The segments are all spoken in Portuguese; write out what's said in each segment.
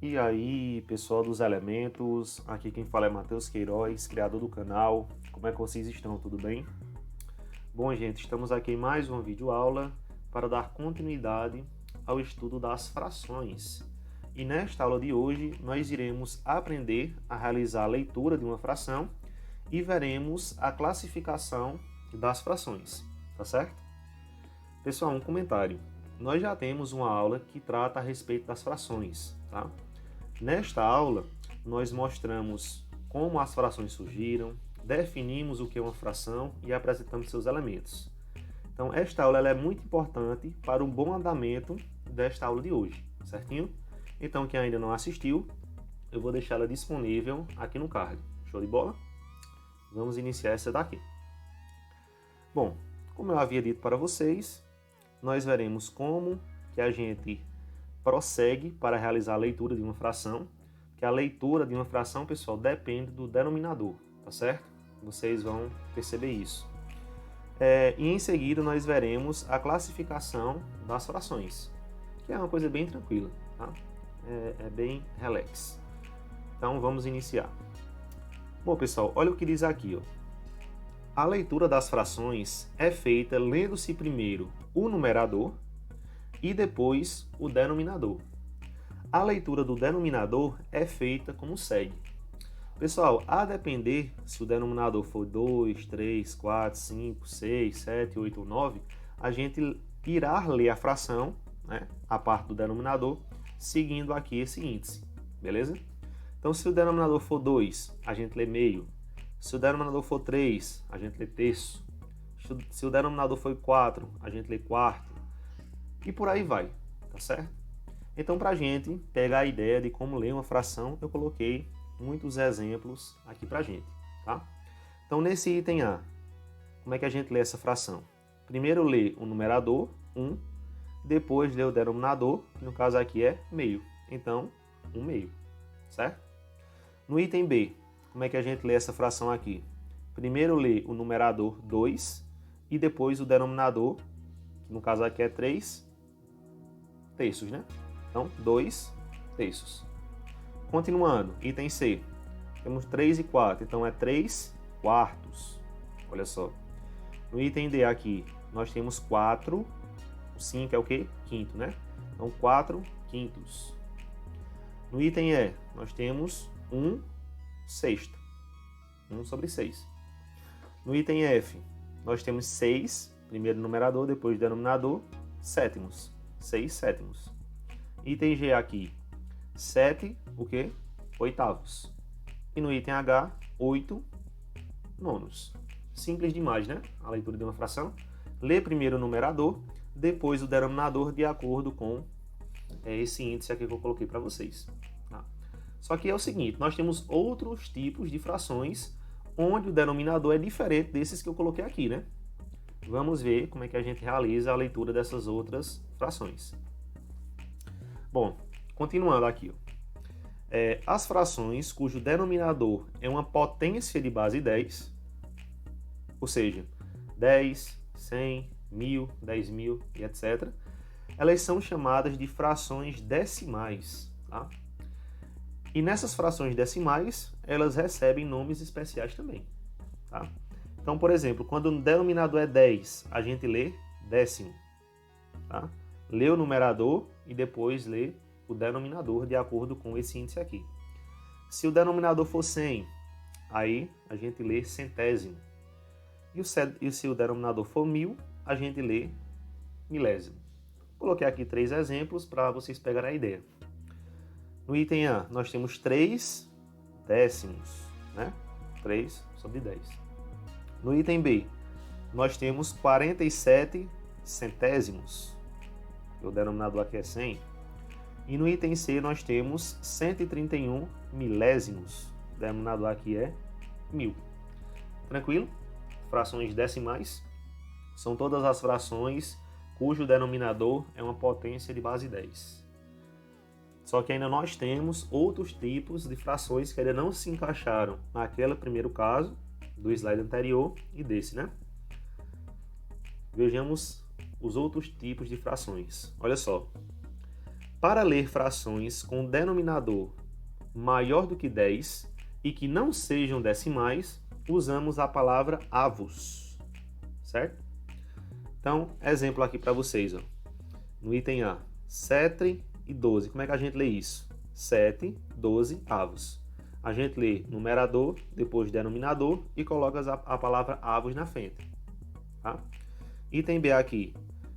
E aí, pessoal dos elementos, aqui quem fala é Matheus Queiroz, criador do canal. Como é que vocês estão? Tudo bem? Bom, gente, estamos aqui em mais uma videoaula para dar continuidade ao estudo das frações. E nesta aula de hoje, nós iremos aprender a realizar a leitura de uma fração e veremos a classificação das frações, tá certo? Pessoal, um comentário. Nós já temos uma aula que trata a respeito das frações, tá? Nesta aula, nós mostramos como as frações surgiram, definimos o que é uma fração e apresentamos seus elementos. Então, esta aula é muito importante para o bom andamento desta aula de hoje, certinho? Então, quem ainda não assistiu, eu vou deixar ela disponível aqui no card. Show de bola? Vamos iniciar essa daqui. Bom, como eu havia dito para vocês, nós veremos como que a gente prossegue para realizar a leitura de uma fração, que a leitura de uma fração, pessoal, depende do denominador, tá certo? Vocês vão perceber isso. E em seguida nós veremos a classificação das frações, que é uma coisa bem tranquila, tá? É bem relax. Então vamos iniciar. Bom, pessoal, olha o que diz aqui, ó. A leitura das frações é feita lendo-se primeiro o numerador e depois o denominador. A leitura do denominador é feita como segue. Pessoal, a depender se o denominador for 2, 3, 4, 5, 6, 7, 8 ou 9, a gente irá ler a fração, né, a parte do denominador, seguindo aqui esse índice, beleza? Então, se o denominador for 2, a gente lê meio. Se o denominador for 3, a gente lê terço. Se o denominador for 4, a gente lê quarto. E por aí vai, tá certo? Então, para a gente pegar a ideia de como ler uma fração, eu coloquei muitos exemplos aqui para a gente, tá? Então, nesse item A, como é que a gente lê essa fração? Primeiro lê o numerador, 1, depois lê o denominador, que no caso aqui é meio. Então, 1 meio, certo? No item B, como é que a gente lê essa fração aqui? Primeiro lê o numerador 2 e depois o denominador, que no caso aqui é 3 terços, né? Então, 2 terços. Continuando, item C. Temos 3 e 4, então é 3 quartos. Olha só. No item D aqui, nós temos 4, o 5 é o quê? Quinto, né? Então, 4 quintos. No item E, nós temos 1 sexto. 1 sobre 6. No item F, nós temos 6, primeiro numerador, depois denominador, sétimos. 6 sétimos. Item G aqui, 7, o quê? Oitavos. E no item H, 8 nonos. Simples demais, né? A leitura de uma fração. Lê primeiro o numerador, depois o denominador, de acordo com esse índice aqui que eu coloquei para vocês. Tá? Só que é o seguinte, nós temos outros tipos de frações onde o denominador é diferente desses que eu coloquei aqui, né? Vamos ver como é que a gente realiza a leitura dessas outras frações. Bom, continuando aqui. As frações cujo denominador é uma potência de base 10, ou seja, 10, 100, 1000, 10.000 e etc., elas são chamadas de frações decimais. Tá? E nessas frações decimais, elas recebem nomes especiais também. Tá? Então, por exemplo, quando o denominador é 10, a gente lê décimo. Tá? Lê o numerador e depois lê o denominador de acordo com esse índice aqui. Se o denominador for 100, aí a gente lê centésimo. E se o denominador for 1000, a gente lê milésimo. Coloquei aqui 3 exemplos para vocês pegarem a ideia. No item A, nós temos 3 décimos, né? 3 sobre 10. No item B, nós temos 47 centésimos. O denominador aqui é 100. E no item C, nós temos 131 milésimos. O denominador aqui é 1000. Tranquilo? Frações decimais são todas as frações cujo denominador é uma potência de base 10. Só que ainda nós temos outros tipos de frações que ainda não se encaixaram naquele primeiro caso, do slide anterior e desse, né? Vejamos os outros tipos de frações. Olha só. Para ler frações com denominador maior do que 10 e que não sejam decimais, usamos a palavra avos, certo? Então, exemplo aqui para vocês, ó. No item A, 7 e 12. Como é que a gente lê isso? 7, 12 avos. A gente lê numerador, depois denominador e coloca a palavra avos na frente. Tá? Item B aqui,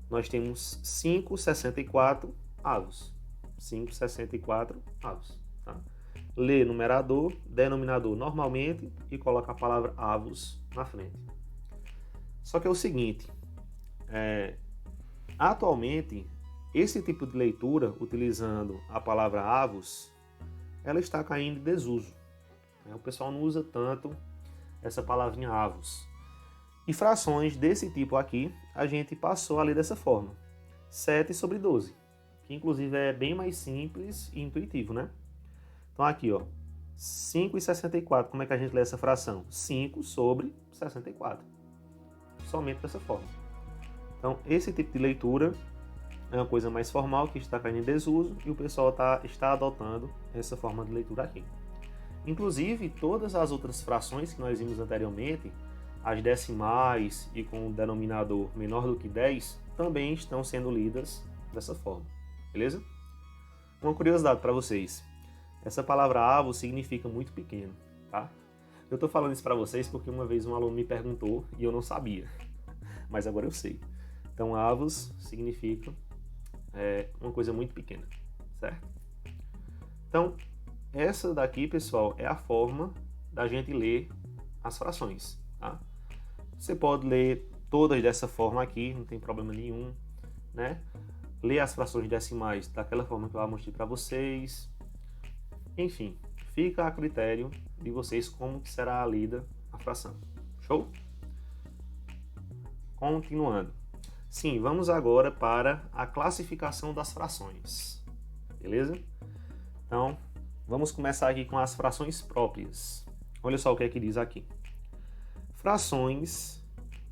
nós temos 5,64 avos. 5,64 avos. Tá? Lê numerador, denominador normalmente e coloca a palavra avos na frente. Só que é o seguinte, atualmente, esse tipo de leitura, utilizando a palavra avos, ela está caindo em desuso. O pessoal não usa tanto essa palavrinha avos. E frações desse tipo aqui, a gente passou a ler dessa forma. 7 sobre 12, que inclusive é bem mais simples e intuitivo, né? Então aqui, ó, 5,64, como é que a gente lê essa fração? 5 sobre 64. Somente dessa forma. Então, esse tipo de leitura é uma coisa mais formal que está caindo em desuso e o pessoal está adotando essa forma de leitura aqui. Inclusive, todas as outras frações que nós vimos anteriormente, as decimais e com o denominador menor do que 10, também estão sendo lidas dessa forma, beleza? Uma curiosidade para vocês, essa palavra avos significa muito pequeno, tá? Eu estou falando isso para vocês porque uma vez um aluno me perguntou e eu não sabia, mas agora eu sei. Então, avos significa uma coisa muito pequena, certo? Então, essa daqui, pessoal, é a forma da gente ler as frações, tá? Você pode ler todas dessa forma aqui, não tem problema nenhum, né? Ler as frações decimais daquela forma que eu mostrei para vocês. Enfim, fica a critério de vocês como que será lida a fração. Show? Continuando. Sim, vamos agora para a classificação das frações. Beleza? Então, vamos começar aqui com as frações próprias. Olha só o que é que diz aqui. Frações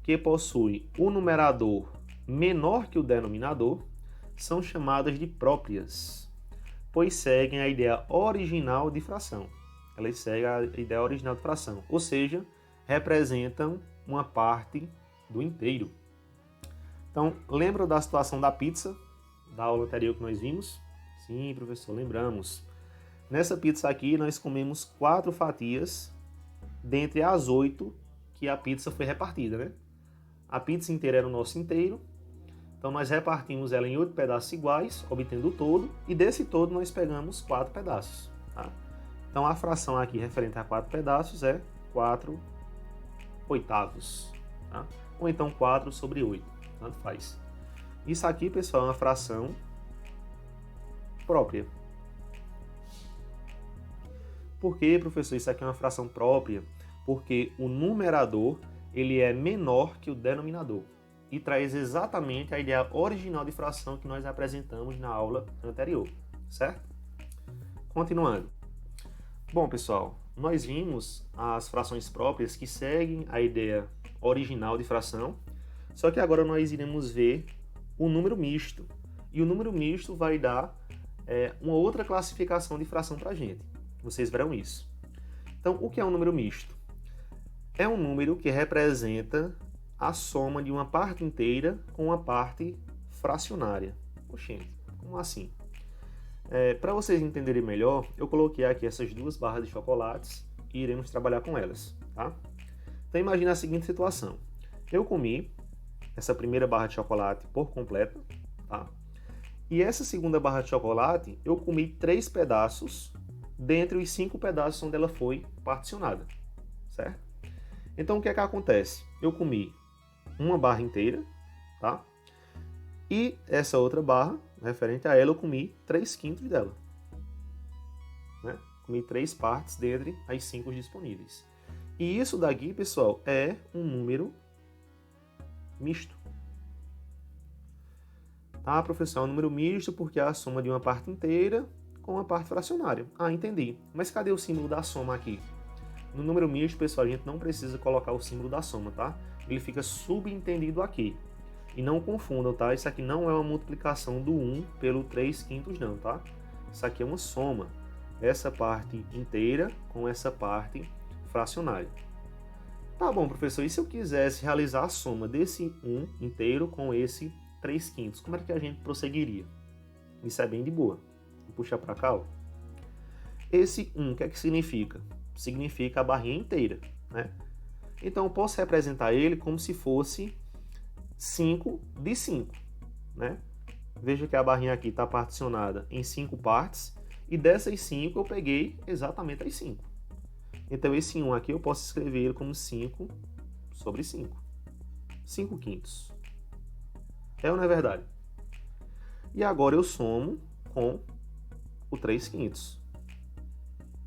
que possuem o numerador menor que o denominador são chamadas de próprias, pois seguem a ideia original de fração. Elas seguem a ideia original de fração, ou seja, representam uma parte do inteiro. Então, lembra da situação da pizza, da aula anterior que nós vimos? Sim, professor, lembramos. Nessa pizza aqui, nós comemos 4 fatias dentre as 8 que a pizza foi repartida, né? A pizza inteira era o nosso inteiro, então nós repartimos ela em 8 pedaços iguais, obtendo o todo, e desse todo nós pegamos 4 pedaços. Tá? Então a fração aqui referente a 4 pedaços é 4 oitavos, tá? Ou então 4 sobre 8, tanto faz. Isso aqui, pessoal, é uma fração própria. Por que, professor, isso aqui é uma fração própria? Porque o numerador ele é menor que o denominador e traz exatamente a ideia original de fração que nós apresentamos na aula anterior, certo? Continuando. Bom, pessoal, nós vimos as frações próprias que seguem a ideia original de fração, só que agora nós iremos ver o número misto. E o número misto vai dar uma outra classificação de fração para a gente. Vocês verão isso. Então, o que é um número misto? É um número que representa a soma de uma parte inteira com uma parte fracionária. Oxente, como assim? Para vocês entenderem melhor, eu coloquei aqui essas 2 barras de chocolates e iremos trabalhar com elas, tá? Então, imagine a seguinte situação. Eu comi essa primeira barra de chocolate por completa, tá? E essa segunda barra de chocolate, eu comi 3 pedaços dentre os 5 pedaços onde ela foi particionada, certo? Então, o que é que acontece? Eu comi uma barra inteira, tá? E essa outra barra, referente a ela, eu comi 3/5 dela, né? Comi 3 partes dentre as 5 disponíveis. E isso daqui, pessoal, é um número misto. Tá, professor? É um número misto porque é a soma de uma parte inteira com uma parte fracionária. Ah, entendi. Mas cadê o símbolo da soma aqui? No número misto, pessoal, a gente não precisa colocar o símbolo da soma, tá? Ele fica subentendido aqui. E não confundam, tá? Isso aqui não é uma multiplicação do 1 pelo 3/5 não, tá? Isso aqui é uma soma. Essa parte inteira com essa parte fracionária. Tá bom, professor, e se eu quisesse realizar a soma desse 1 inteiro com esse 3/5? Como é que a gente prosseguiria? Isso é bem de boa. Vou puxar para cá, ó. Esse 1, o que é que significa? Significa a barrinha inteira, né? Então, eu posso representar ele como se fosse 5 de 5, né? Veja que a barrinha aqui está particionada em 5 partes, e dessas 5 eu peguei exatamente as 5. Então, esse 1 aqui eu posso escrever ele como 5 sobre 5. 5/5. É ou não é verdade? E agora eu somo com o 3/5,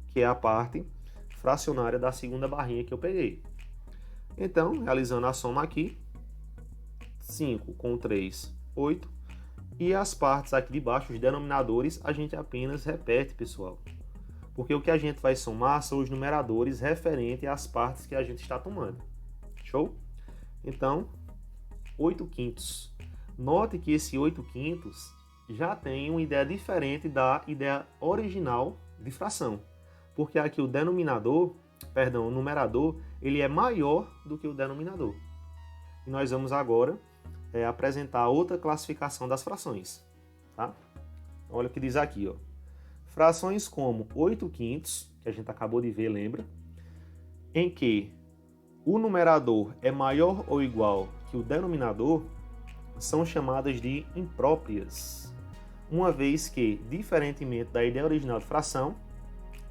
que é a parte fracionária da segunda barrinha que eu peguei. Então, realizando a soma aqui, 5 com 3, 8. E as partes aqui de baixo, os denominadores, a gente apenas repete, pessoal. Porque o que a gente vai somar são os numeradores referentes às partes que a gente está tomando. Show? Então, 8/5. Note que esse 8/5 já tem uma ideia diferente da ideia original de fração. Porque aqui o numerador, ele é maior do que o denominador. E nós vamos agora apresentar outra classificação das frações. Tá? Olha o que diz aqui, ó. Frações como 8/5, que a gente acabou de ver, lembra? Em que o numerador é maior ou igual que o denominador, são chamadas de impróprias, uma vez que, diferentemente da ideia original de fração,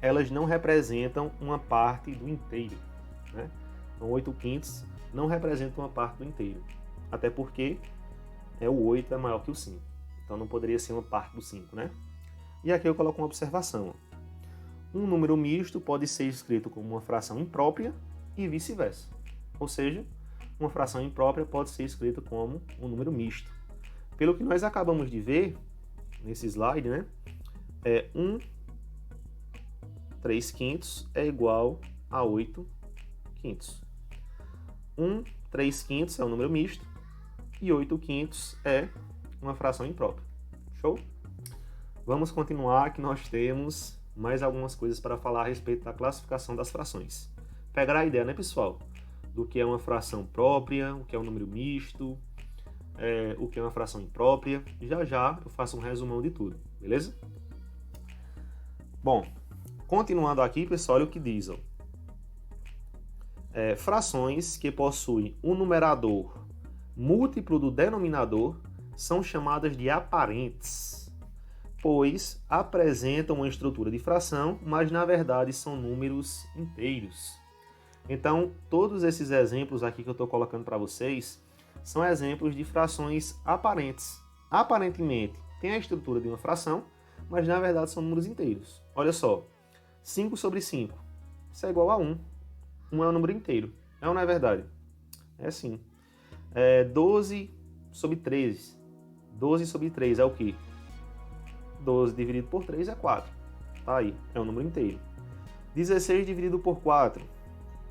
elas não representam uma parte do inteiro, né? Então, 8/5 não representa uma parte do inteiro, até porque o 8 é maior que o 5, então não poderia ser uma parte do 5, né? E aqui eu coloco uma observação. Um número misto pode ser escrito como uma fração imprópria e vice-versa. Ou seja, uma fração imprópria pode ser escrita como um número misto. Pelo que nós acabamos de ver nesse slide, né? 3/5 é igual a 8/5. 3/5 é um número misto e 8/5 é uma fração imprópria. Show? Vamos continuar, que nós temos mais algumas coisas para falar a respeito da classificação das frações. Pegar a ideia, né, pessoal? Do que é uma fração própria, o que é um número misto, o que é uma fração imprópria. Já já eu faço um resumão de tudo, beleza? Bom, continuando aqui, pessoal, olha o que diz, ó. Frações que possuem um numerador múltiplo do denominador são chamadas de aparentes, pois apresentam uma estrutura de fração, mas na verdade são números inteiros. Então, todos esses exemplos aqui que eu estou colocando para vocês são exemplos de frações aparentes. Aparentemente, tem a estrutura de uma fração, mas na verdade são números inteiros. Olha só, 5 sobre 5, isso é igual a 1. 1 é um número inteiro. É ou não é verdade? É sim. 12 sobre 13. 12 sobre 3 é o quê? 12 dividido por 3 é 4. Tá aí, é um número inteiro. 16 dividido por 4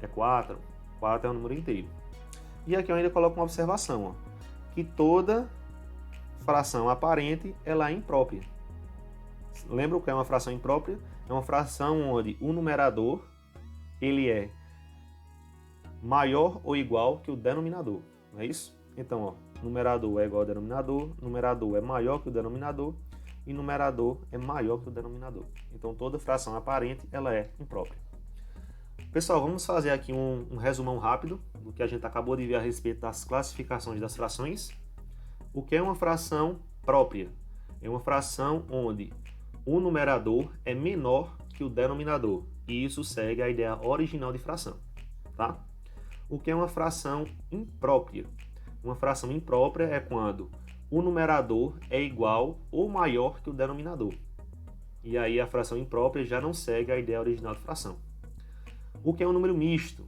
é 4. 4 é um número inteiro. E aqui eu ainda coloco uma observação, ó, que toda fração aparente ela é imprópria. Lembra o que é uma fração imprópria? É uma fração onde o numerador ele é maior ou igual que o denominador, não é isso? Então, ó, numerador é igual ao denominador, numerador é maior que o denominador e numerador é maior que o denominador. Então, toda fração aparente ela é imprópria. Pessoal, vamos fazer aqui um resumão rápido do que a gente acabou de ver a respeito das classificações das frações. O que é uma fração própria? É uma fração onde o numerador é menor que o denominador, e isso segue a ideia original de fração, tá? O que é uma fração imprópria? Uma fração imprópria é quando o numerador é igual ou maior que o denominador. E aí a fração imprópria já não segue a ideia original de fração. O que é um número misto?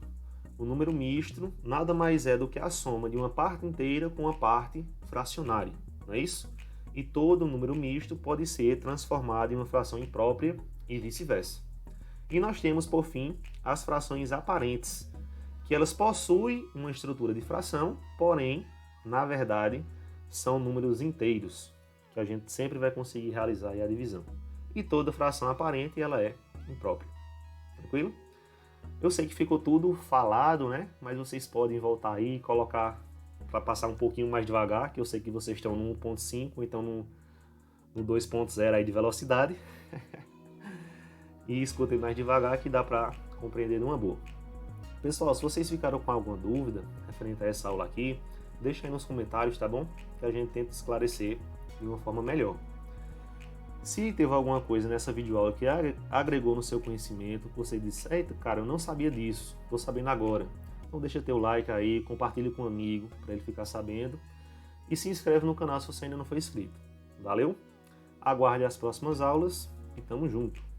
O número misto nada mais é do que a soma de uma parte inteira com uma parte fracionária, não é isso? E todo número misto pode ser transformado em uma fração imprópria e vice-versa. E nós temos, por fim, as frações aparentes, que elas possuem uma estrutura de fração, porém na verdade, são números inteiros, que a gente sempre vai conseguir realizar aí a divisão. E toda fração aparente, ela é imprópria. Tranquilo? Eu sei que ficou tudo falado, né? Mas vocês podem voltar aí e colocar para passar um pouquinho mais devagar, que eu sei que vocês estão no 1.5, então no 2.0 aí de velocidade. E escutem mais devagar que dá para compreender de uma boa. Pessoal, se vocês ficaram com alguma dúvida referente a essa aula aqui, deixa aí nos comentários, tá bom? Que a gente tenta esclarecer de uma forma melhor. Se teve alguma coisa nessa videoaula que agregou no seu conhecimento, que você disse, eita, cara, eu não sabia disso, estou sabendo agora. Então deixa teu like aí, compartilhe com um amigo para ele ficar sabendo e se inscreve no canal se você ainda não for inscrito. Valeu? Aguarde as próximas aulas e tamo junto!